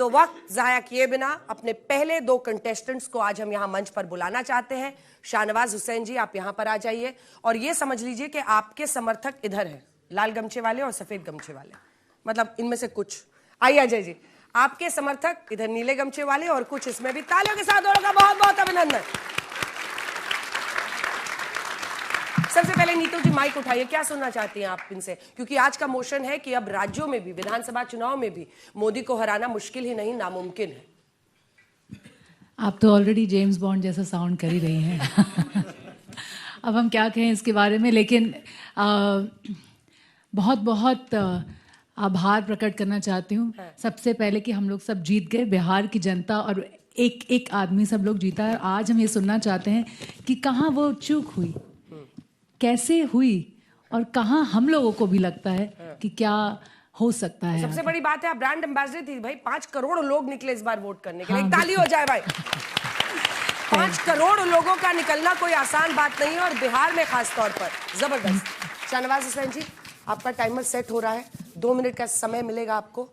तो वक्त जाया किए बिना अपने पहले दो कंटेस्टेंट्स को आज हम यहां मंच पर बुलाना चाहते हैं। शाहनवाज हुसैन जी, आप यहां पर आ जाइए और ये समझ लीजिए कि आपके समर्थक इधर हैं, लाल गमछे वाले और सफेद गमछे वाले, मतलब इनमें से कुछ। आइए अजय जी, आपके समर्थक इधर नीले गमछे वाले और कुछ इसमें भी। तालियों के साथ दोनों का बहुत बहुत अभिनंदन। सबसे पहले नीतू जी माइक उठाइए, क्या सुनना चाहती हैं आप इनसे, क्योंकि आज का मोशन है कि अब राज्यों में भी, विधानसभा चुनाव में भी मोदी को हराना मुश्किल ही नहीं नामुमकिन है। आप तो ऑलरेडी जेम्स बॉन्ड जैसा साउंड कर ही रही हैं। अब हम क्या कहें इसके बारे में, लेकिन बहुत बहुत आभार प्रकट करना चाहती हूँ। सबसे पहले कि हम लोग सब जीत गए, बिहार की जनता और एक एक आदमी सब लोग जीता है। आज हम ये सुनना चाहते हैं कि कहाँ वो चूक हुई, कैसे हुई और कहाँ हम लोगों को भी लगता है कि क्या हो सकता है। सबसे बड़ी बात है आप ब्रांड एम्बेसडर थी भाई, 5 करोड़ लोग निकले इस बार वोट करने के लिए। ताली हो जाए भाई। 5 करोड़ लोगों का निकलना कोई आसान बात नहीं है और बिहार में खास तौर पर जबरदस्त। शाहनवाज हुसैन जी, आपका टाइमर सेट हो रहा है, 2 मिनट का समय मिलेगा आपको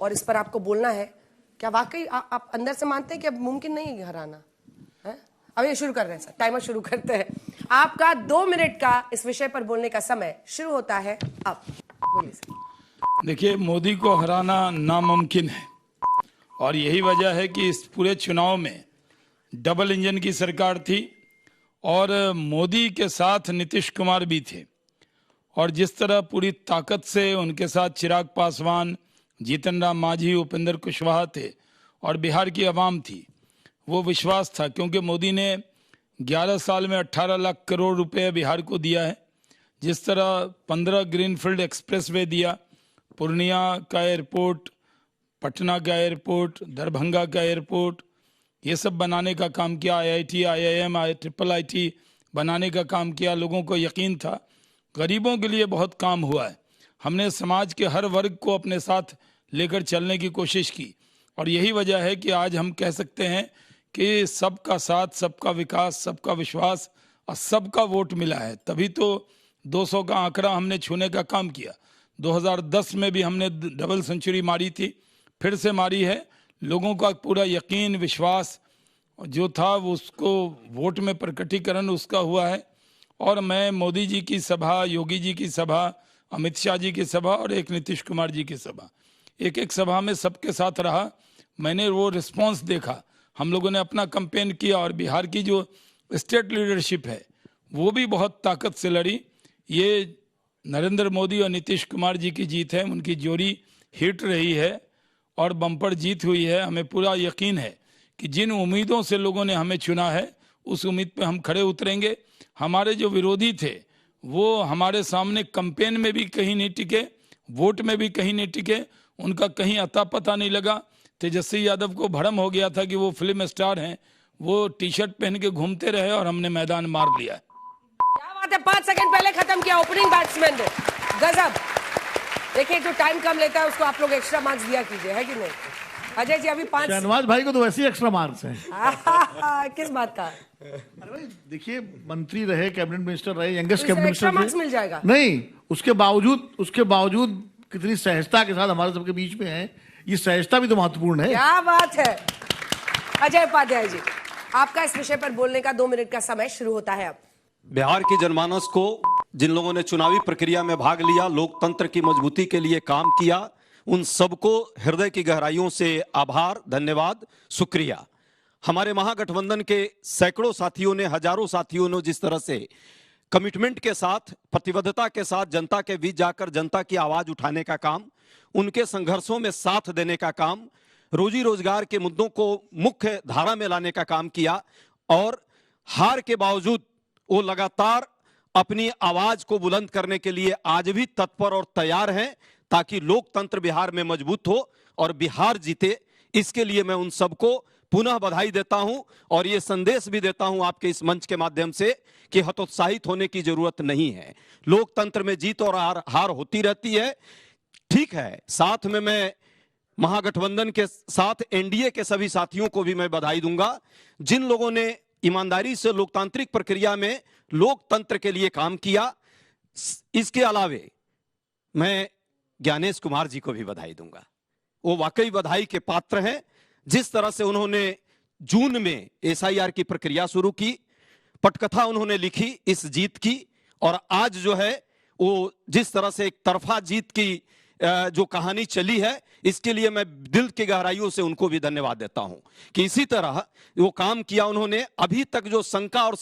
और इस पर आपको बोलना है। क्या वाकई आप अंदर से मानते हैं कि अब मुमकिन नहीं है हराना? अब ये शुरू कर रहे हैं सर, टाइमर शुरू करते हैं। आपका 2 मिनट का इस विषय पर बोलने का समय शुरू होता है अब। बोलिए सर। देखिए, मोदी को हराना नामुमकिन है और यही वजह है कि इस पूरे चुनाव में डबल इंजन की सरकार थी और मोदी के साथ नीतीश कुमार भी थे और जिस तरह पूरी ताकत से उनके साथ चिराग पासवान, जीतन राम मांझी, उपेंद्र कुशवाहा थे और बिहार की आवाम थी, वो विश्वास था क्योंकि मोदी ने 11 साल में 18 लाख करोड़ रुपए बिहार को दिया है। जिस तरह 15 ग्रीनफील्ड एक्सप्रेसवे दिया, पूर्णिया का एयरपोर्ट, पटना का एयरपोर्ट, दरभंगा का एयरपोर्ट, ये सब बनाने का काम किया। IIT, IIM, IIT बनाने का काम किया। लोगों को यकीन था, गरीबों के लिए बहुत काम हुआ है। हमने समाज के हर वर्ग को अपने साथ लेकर चलने की कोशिश की और यही वजह है कि आज हम कह सकते हैं कि सबका साथ, सबका विकास, सबका विश्वास और सबका वोट मिला है। तभी तो 200 का आंकड़ा हमने छूने का काम किया। 2010 में भी हमने डबल सेंचुरी मारी थी, फिर से मारी है। लोगों का पूरा यकीन, विश्वास जो था वो उसको वोट में प्रकटीकरण उसका हुआ है। और मैं मोदी जी की सभा, योगी जी की सभा, अमित शाह जी की सभा और एक नीतीश कुमार जी की सभा, एक एक सभा में सबके साथ रहा। मैंने वो रिस्पॉन्स देखा। हम लोगों ने अपना कैंपेन किया और बिहार की जो स्टेट लीडरशिप है वो भी बहुत ताकत से लड़ी। ये नरेंद्र मोदी और नीतीश कुमार जी की जीत है, उनकी जोड़ी हिट रही है और बम्पर जीत हुई है। हमें पूरा यकीन है कि जिन उम्मीदों से लोगों ने हमें चुना है उस उम्मीद पे हम खड़े उतरेंगे। हमारे जो विरोधी थे वो हमारे सामने कैंपेन में भी कहीं नहीं टिके, वोट में भी कहीं नहीं टिके, उनका कहीं अता पता नहीं लगा। तेजस्वी यादव को भ्रम हो गया था कि वो फिल्म स्टार हैं, वो टी-शर्ट पहन के घूमते रहे और हमने मैदान मार लिया। क्या बात है, 5 सेकंड पहले खत्म किया ओपनिंग बैट्समैन ने, गजब। देखिए जो टाइम कम लेता है उसको आप लोग एक्स्ट्रा मार्क्स दिया कीजिए, है कि नहीं? अजय जी अभी 5। शाहनवाज भाई को तो वैसे ही एक्स्ट्रा मार्क्स हैं। किस बात का? अरे भाई देखिए, मंत्री रहे, कैबिनेट मिनिस्टर रहे, youngest cabinet extra marks minister मिल जाएगा? नहीं, उसके बावजूद कितनी सहजता के साथ हमारे सबके बीच में है, ये सहजता भी तो महत्वपूर्ण है। क्या बात है। अजय उपाध्याय जी, आपका इस विषय पर बोलने का 2 मिनट का समय शुरू होता है अब। बिहार की जनमानस को, जिन लोगों ने चुनावी प्रक्रिया में भाग लिया, लोकतंत्र की मजबूती के लिए काम किया, उन सबको हृदय की गहराइयों से आभार, धन्यवाद, शुक्रिया। हमारे महागठबंधन के सैकड़ों साथियों ने, हजारों साथियों ने जिस तरह से कमिटमेंट के साथ, प्रतिबद्धता के साथ जनता के बीच जाकर जनता की आवाज उठाने का काम, उनके संघर्षों में साथ देने का काम, रोजी रोजगार के मुद्दों को मुख्य धारा में लाने का काम किया और हार के बावजूद वो लगातार अपनी आवाज को बुलंद करने के लिए आज भी तत्पर और तैयार हैं ताकि लोकतंत्र बिहार में मजबूत हो और बिहार जीते। इसके लिए मैं उन सबको पुनः बधाई देता हूं और ये संदेश भी देता हूं आपके इस मंच के माध्यम से कि हतोत्साहित होने की जरूरत नहीं है। लोकतंत्र में जीत और हार होती रहती है। ठीक है, साथ में मैं महागठबंधन के साथ एनडीए के सभी साथियों को भी मैं बधाई दूंगा, जिन लोगों ने ईमानदारी से लोकतांत्रिक प्रक्रिया में लोकतंत्र के लिए काम किया। इसके अलावे मैं ज्ञानेश कुमार जी को भी बधाई दूंगा। वो वाकई बधाई के पात्र हैं। जिस तरह से उन्होंने जून में एसआईआर की प्रक्रिया शुरू की, पटकथा उन्होंने लिखी इस जीत की, और आज जो है वो जिस तरह से एक तरफा जीत की जो कहानी चली है, इसके लिए मैं दिल की गहराइयों से उनको भी धन्यवाद देता हूं कि इसी तरह वो काम किया उन्होंने। अभी तक जो शंका और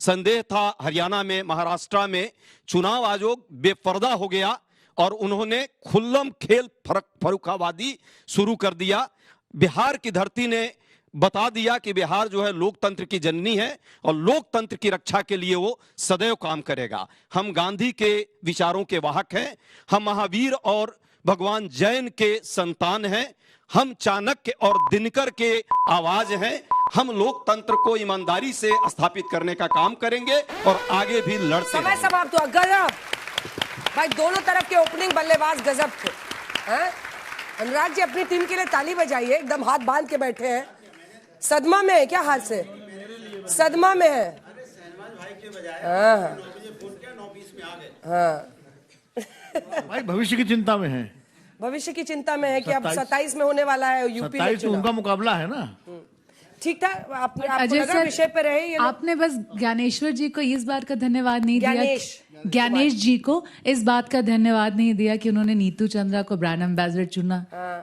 संदेह था हरियाणा में, महाराष्ट्र में, चुनाव आयोग बेपर्दा हो गया और उन्होंने खुल्लम खेल फरुखाबादी शुरू कर दिया। बिहार की धरती ने बता दिया कि बिहार जो है लोकतंत्र की जननी है और लोकतंत्र की रक्षा के लिए वो सदैव काम करेगा। हम गांधी के विचारों के वाहक हैं, हम महावीर और भगवान जैन के संतान हैं, हम चाणक्य और दिनकर के आवाज हैं। हम लोकतंत्र को ईमानदारी से स्थापित करने का काम करेंगे और आगे भी लड़ते समय रहेंगे। समाप्त हुआ। गजब भाई, दोनों तरफ के ओपनिंग बल्लेबाज गजब थे। हैं? अनुराग जी अपनी टीम के लिए ताली बजाइए, एकदम हाथ बांध के बैठे हैं। सदमा में है क्या? हाथ से सदमा में है। हाँ हाँ भाई भविष्य की चिंता में है। भविष्य की चिंता में है कि अब 27 में होने वाला है यूपी में 27 तो चुनाव। उनका मुकाबला है ना। ठीक था, आपको अजय लगा सर, विषय पे रहे ये लोग? आपने बस ज्ञानेश्वर जी को इस बात का धन्यवाद नहीं ज्ञानेश। दिया, ज्ञानेश जी को इस बात का धन्यवाद नहीं दिया कि उन्होंने नीतू चंद्रा को ब्रांड एम्बेसडर चुना।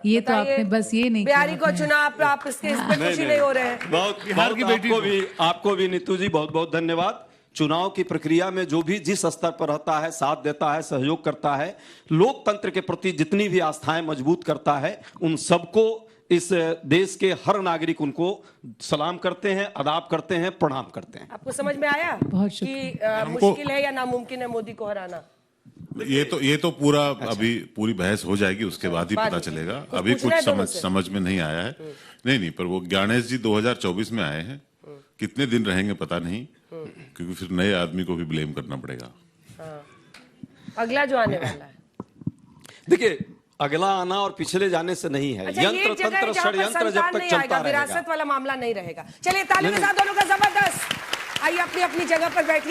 ये तो बताइए, आपने बस ये नहीं बिहारी किया को चुना, आप इसके इस पे खुशी नहीं हो रहे हैं? बहुत बिहार की बेटी आपको भी नीतू जी बहुत बहुत धन्यवाद। चुनाव की प्रक्रिया में जो भी जिस स्तर पर रहता है, साथ देता है, सहयोग करता है, लोकतंत्र के प्रति जितनी भी आस्थाएं मजबूत करता है, उन सबको इस देश के हर नागरिक उनको सलाम करते हैं, अदाब करते हैं, प्रणाम करते हैं। आपको समझ में आया बहुत कि मुश्किल है या नामुमकिन है मोदी को हराना? ये तो पूरा अभी पूरी बहस हो जाएगी, उसके बाद ही बाद पता में। चलेगा। कुछ अभी पूछना है कुछ दोनों से? समझ में नहीं आया है। नहीं, पर वो ज्ञानेश जी 2024 में आए हैं, कितने दिन रहेंगे पता नहीं, क्योंकि फिर नए आदमी को भी ब्लेम करना पड़ेगा। अगला जो आने वाला है, देखिए, अगला आना और पिछले जाने से नहीं है। अच्छा, ये यंत्र जगह है तंत्र जहाँ पर षड्यंत्र जब संतान तक नहीं चलता आएगा, रहेगा। विरासत वाला मामला नहीं रहेगा। चलिए तालियों के साथ दोनों का जबरदस्त। आइए अपनी अपनी जगह पर बैठिए।